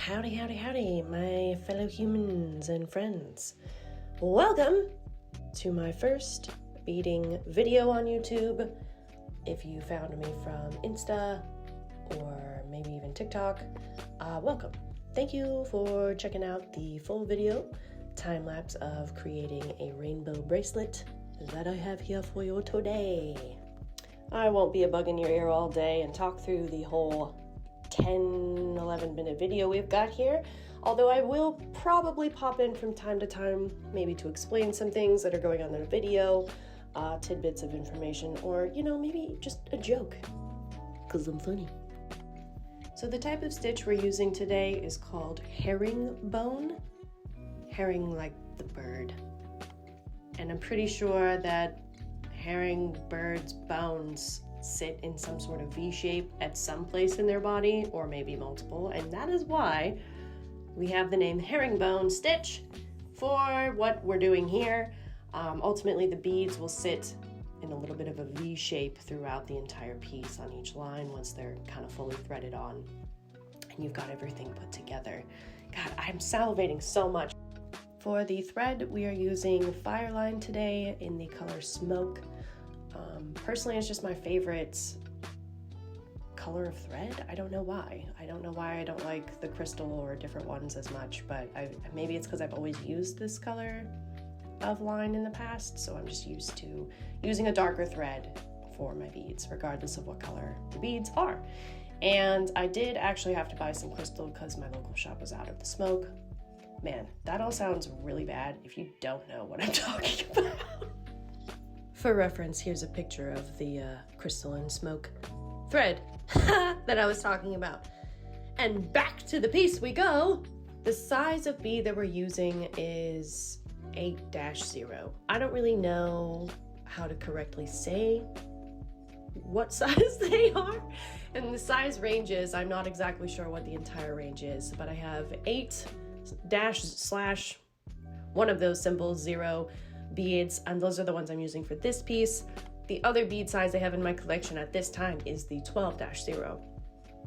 Howdy, howdy, howdy, my fellow humans and friends. Welcome to my first beading video on YouTube. If you found me from Insta or maybe even TikTok, welcome. Thank you for checking out the full video time-lapse of creating a rainbow bracelet that I have here for you today. I won't be a bug in your ear all day and talk through the whole 10-11 minute video we've got here, although I will probably pop in from time to time, maybe to explain some things that are going on in the video, tidbits of information, or maybe just a joke, because I'm funny. So the type of stitch we're using today is called herringbone. Herring like the bird. And I'm pretty sure that herring birds' bones sit in some sort of V shape at some place in their body, or maybe multiple, and that is why we have the name herringbone stitch for what we're doing here. Ultimately, the beads will sit in a little bit of a V shape throughout the entire piece on each line once they're kind of fully threaded on and you've got everything put together. God, I'm salivating so much. For the thread, we are using Fireline today in the color Smoke. Personally, it's just my favorite color of thread. I don't know why. I don't like the crystal or different ones as much, but maybe it's because I've always used this color of line in the past, so I'm just used to using a darker thread for my beads, regardless of what color the beads are. And I did actually have to buy some crystal because my local shop was out of the Smoke. Man, that all sounds really bad if you don't know what I'm talking about. For reference, here's a picture of the crystalline Smoke thread that I was talking about. And back to the piece we go. The size of bead that we're using is 8-0. I don't really know how to correctly say what size they are. And the size ranges, I'm not exactly sure what the entire range is, but I have 8 / one of those symbols, 0 beads, and those are the ones I'm using for this piece. The other bead size I have in my collection at this time is the 12-0.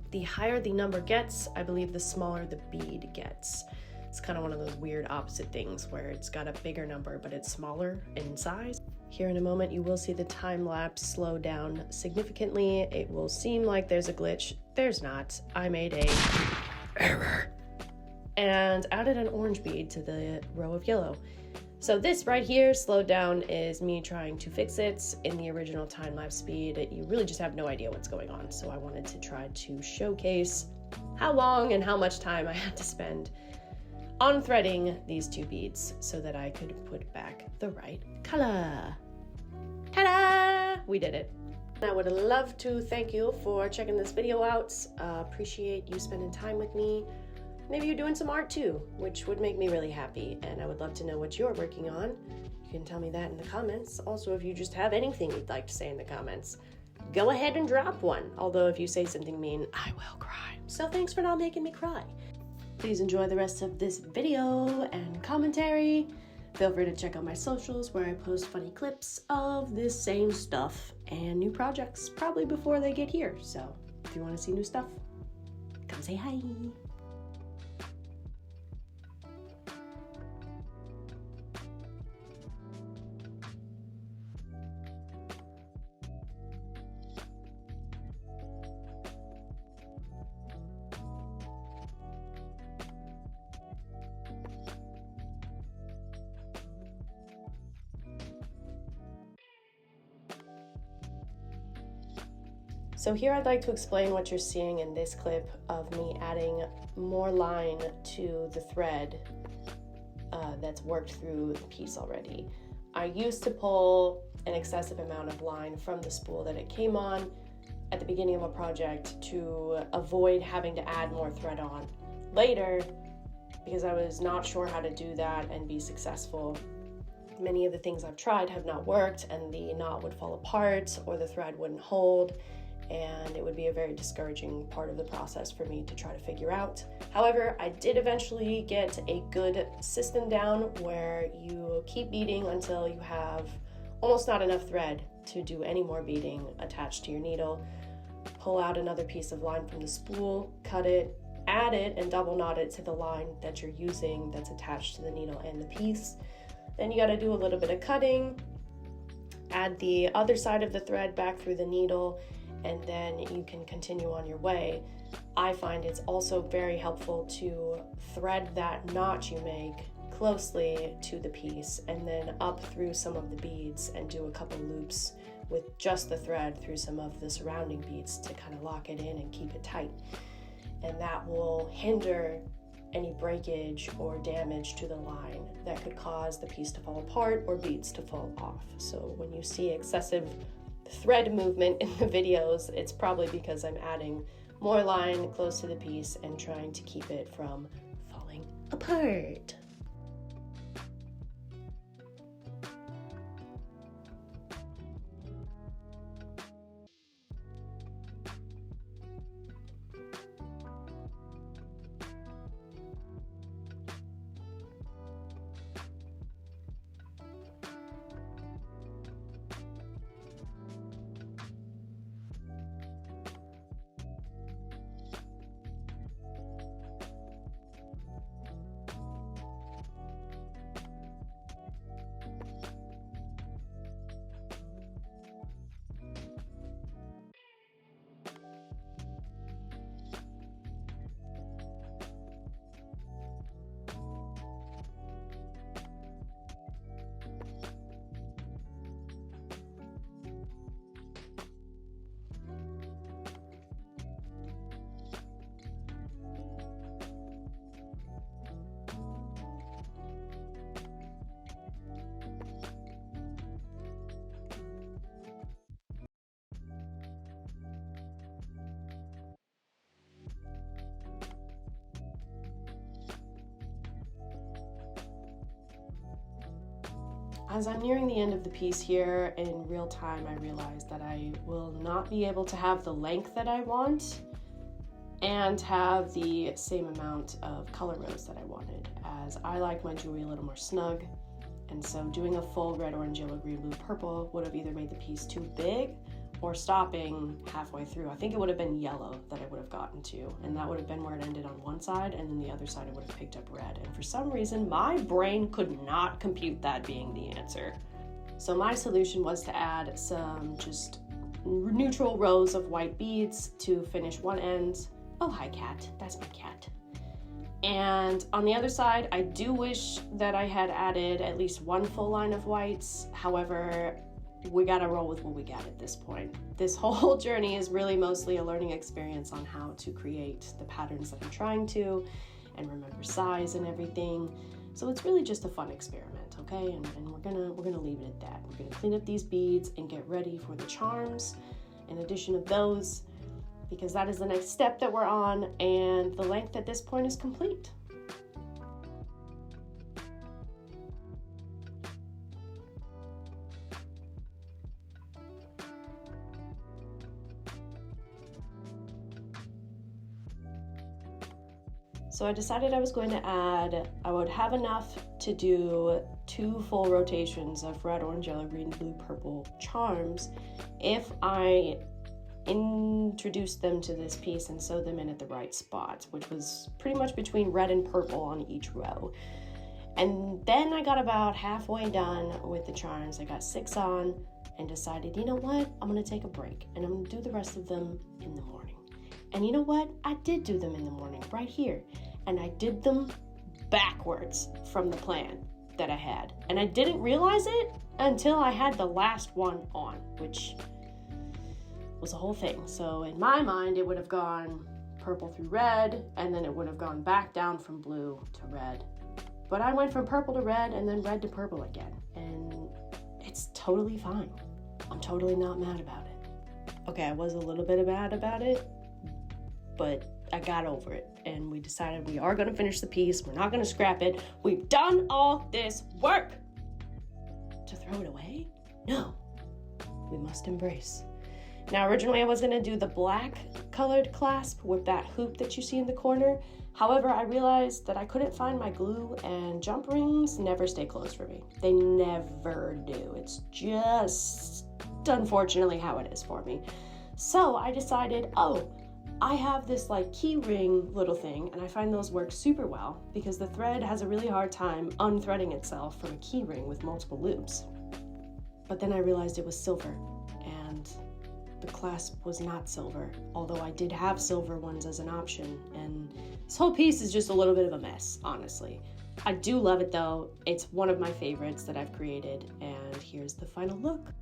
The higher the number gets, I believe the smaller the bead gets. It's kind of one of those weird opposite things where it's got a bigger number but it's smaller in size. Here in a moment you will see the time lapse slow down significantly. It will seem like there's a glitch. There's not. I made a error and added an orange bead to the row of yellow. So this right here, slowed down, is me trying to fix it. In the original time-lapse speed, you really just have no idea what's going on. So I wanted to try to showcase how long and how much time I had to spend on threading these 2 beads so that I could put back the right color. Ta-da! We did it. I would love to thank you for checking this video out. Appreciate you spending time with me. Maybe you're doing some art too, which would make me really happy, and I would love to know what you're working on. You can tell me that in the comments. Also, if you just have anything you'd like to say in the comments, go ahead and drop one. Although if you say something mean, I will cry. So thanks for not making me cry. Please enjoy the rest of this video and commentary. Feel free to check out my socials where I post funny clips of this same stuff and new projects, probably before they get here. So if you want to see new stuff, come say hi. So here I'd like to explain what you're seeing in this clip of me adding more line to the thread that's worked through the piece already. I used to pull an excessive amount of line from the spool that it came on at the beginning of a project to avoid having to add more thread on later because I was not sure how to do that and be successful. Many of the things I've tried have not worked, and the knot would fall apart or the thread wouldn't hold, and it would be a very discouraging part of the process for me to try to figure out. However, I did eventually get a good system down where you keep beading until you have almost not enough thread to do any more beading attached to your needle. Pull out another piece of line from the spool, cut it, add it and double knot it to the line that you're using that's attached to the needle and the piece. Then you got to do a little bit of cutting, add the other side of the thread back through the needle, and then you can continue on your way. I find it's also very helpful to thread that knot you make closely to the piece and then up through some of the beads and do a couple loops with just the thread through some of the surrounding beads to kind of lock it in and keep it tight. And that will hinder any breakage or damage to the line that could cause the piece to fall apart or beads to fall off. So when you see excessive thread movement in the videos, it's probably because I'm adding more line close to the piece and trying to keep it from falling apart. As I'm nearing the end of the piece here, in real time, I realize that I will not be able to have the length that I want and have the same amount of color rows that I wanted, as I like my jewelry a little more snug. And so doing a full red, orange, yellow, green, blue, purple would have either made the piece too big or stopping halfway through. I think it would have been yellow that I would have gotten to, and that would have been where it ended on one side, and then the other side I would have picked up red. And for some reason, my brain could not compute that being the answer. So my solution was to add some just neutral rows of white beads to finish one end. Oh, hi cat, that's my cat. And on the other side, I do wish that I had added at least one full line of whites. However, we gotta roll with what we got at this point. This whole journey is really mostly a learning experience on how to create the patterns that I'm trying to and remember size and everything. So it's really just a fun experiment, okay? And we're gonna leave it at that. We're gonna clean up these beads and get ready for the charms in addition of those, because that is the next step that we're on, and the length at this point is complete. So I decided I was going to I would have enough to do 2 full rotations of red, orange, yellow, green, blue, purple charms if I introduced them to this piece and sewed them in at the right spots, which was pretty much between red and purple on each row. And then I got about halfway done with the charms. I got 6 on and decided, you know what, I'm gonna take a break and I'm gonna do the rest of them in the morning. And you know what, I did do them in the morning right here. And I did them backwards from the plan that I had. And I didn't realize it until I had the last one on, which was a whole thing. So in my mind, it would have gone purple through red, and then it would have gone back down from blue to red. But I went from purple to red and then red to purple again. And it's totally fine. I'm totally not mad about it. Okay, I was a little bit mad about it, but I got over it, and we decided we are gonna finish the piece. We're not gonna scrap it. We've done all this work. To throw it away? No, we must embrace. Now, originally I was gonna do the black colored clasp with that hoop that you see in the corner. However, I realized that I couldn't find my glue, and jump rings never stay closed for me. They never do. It's just unfortunately how it is for me. So I decided, I have this like key ring little thing, and I find those work super well because the thread has a really hard time unthreading itself from a key ring with multiple loops. But then I realized it was silver, and the clasp was not silver, although I did have silver ones as an option, and this whole piece is just a little bit of a mess, honestly. I do love it though. It's one of my favorites that I've created, and here's the final look.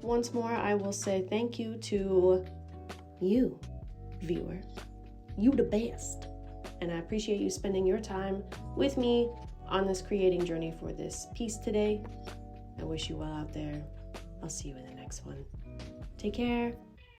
Once more, I will say thank you to you, viewer. You the best. And I appreciate you spending your time with me on this creating journey for this piece today. I wish you well out there. I'll see you in the next one. Take care.